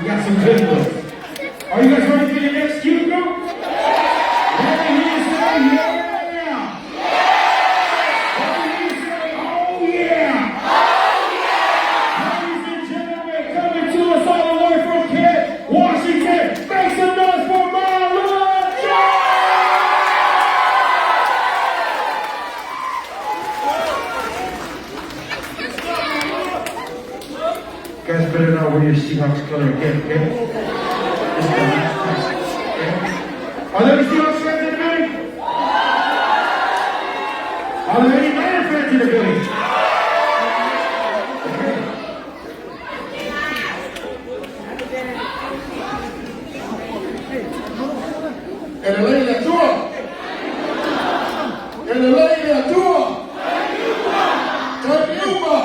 got some good ones. Are you guys ready for your next cue group? Let me hear you say yeah. Let me hear you say oh yeah. Ladies and gentlemen, coming to us all the way from Kent, Washington, make some noise for MALUA! You guys better not wear your Seahawks color again, okay? This is the last time, okay? Are there any Seahawks fans in the building? Are there any Niner fans in the building? En el aire actúa. En el aire actúa. Cariuba.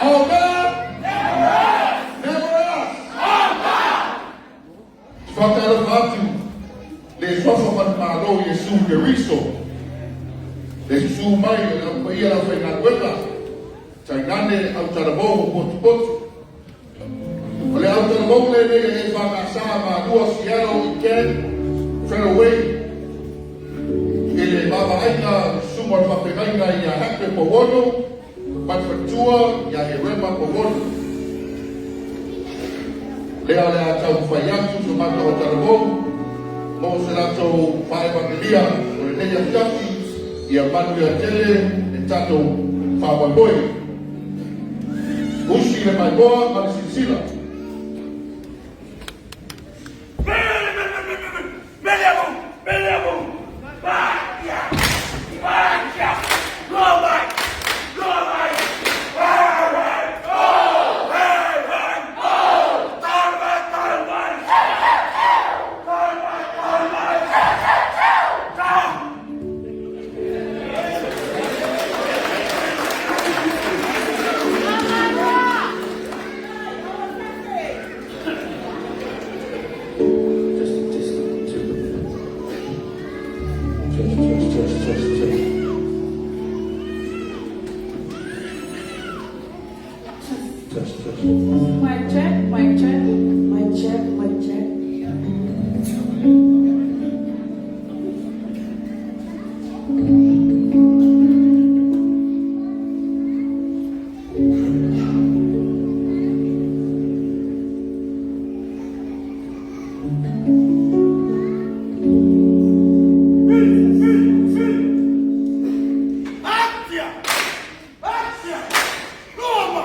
All God. Never else. Fatalo fatu. Le sofa matmalo Yesu Keristo. Le su mai la paia la fena hueca. Chainane au tarabo pot. Ole au tarabo le e fa sama dua siaro weekend. Fell away. Ele baba aina sumar papegaina ia hape po wono. Patfatua ia he rema po wono. Lea tau whaiatu so mato o tarabo. Mo se lato whae pangelia. O le neia fiafi ia manu ia tele e tato whawaiboi. Usi le mai boa mani sinsila. Mic check, mic check, mic check, mic check. Roma!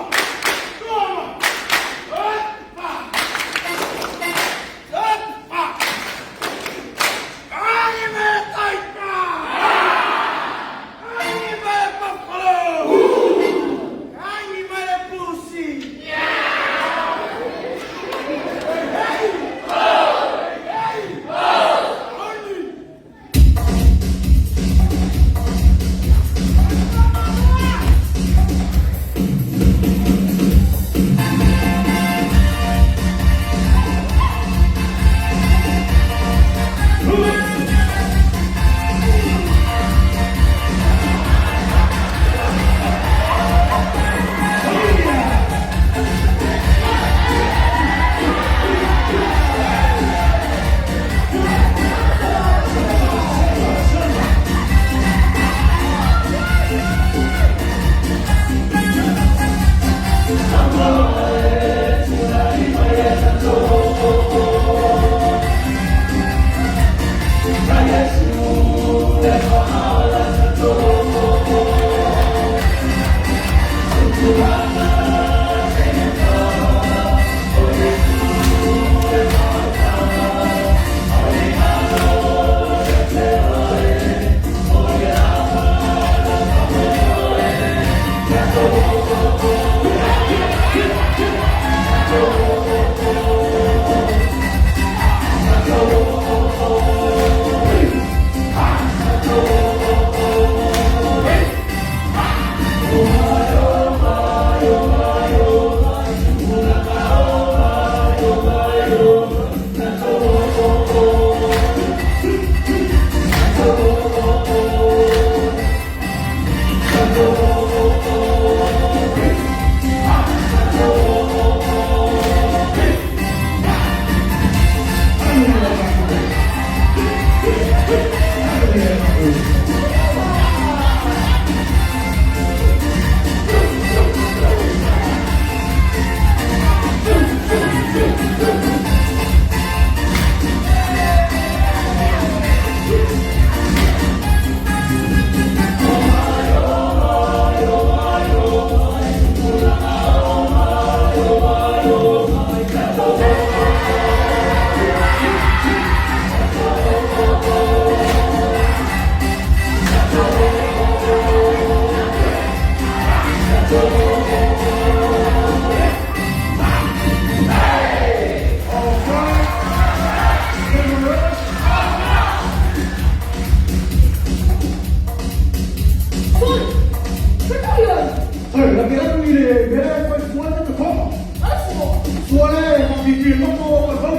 pipil mo po ako.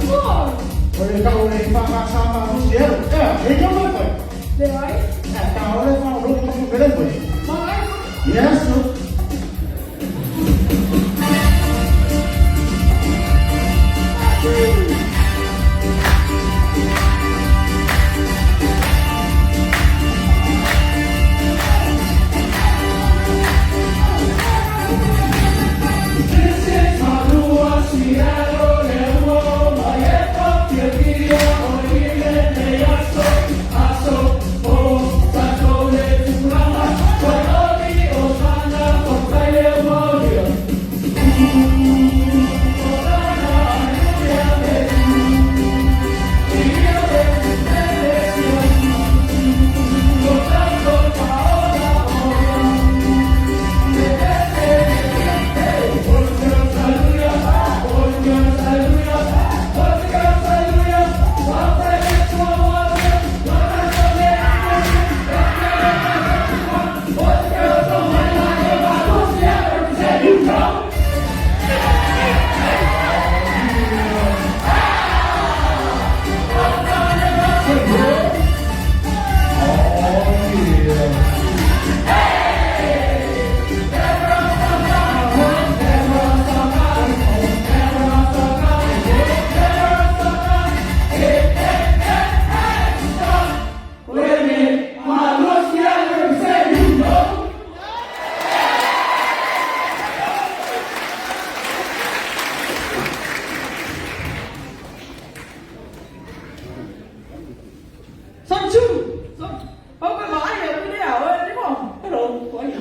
Oh, Oleh kau oleh pakak sama Rusia. Ikaw mo ba? the right? Kau oleh kau oleh kau belen ba? My Yes, no. This is MALUA, Seattle, Lewo, Mayeto, Kirkia, Oile, Neyaso, Aso, O, Sato, Le, Tukulama, Koyori, Osana, Kokaile, Warrior. Some two. Không phải bỏ gì cái đéo ơi, đúng không? Cái đồ của gì?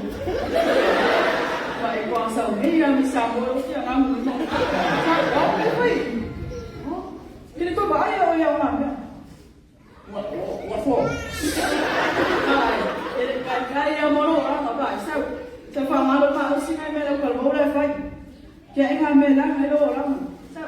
Vậy còn sầu nghĩ ra mình sầu rồi, chứ năm người không. Đó, cái gì? Cái này tôi bỏ vô làm gì? What for? Cái món đồ đó nó phải sao? Cho phòng mà được mà xin hai mẹ đâu cần bố đây phải. Chị anh hai mẹ đang hai đồ lắm. Sao?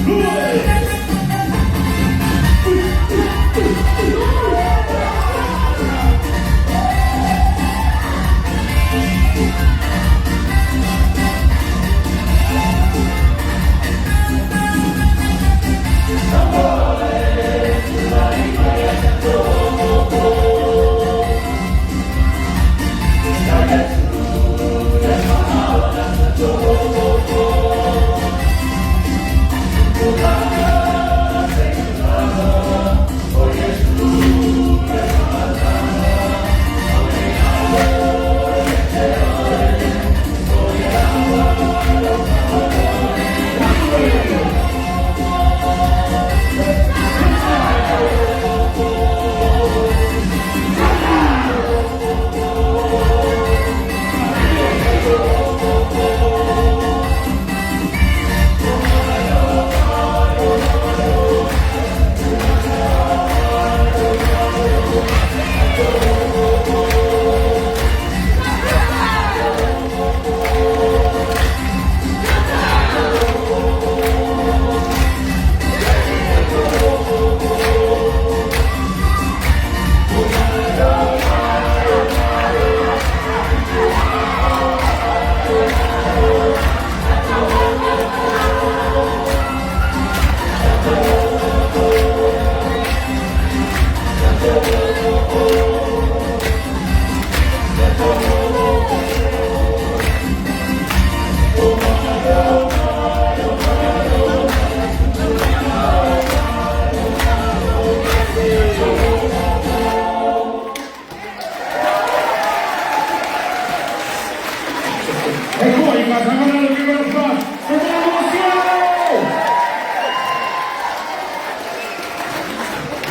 Lue.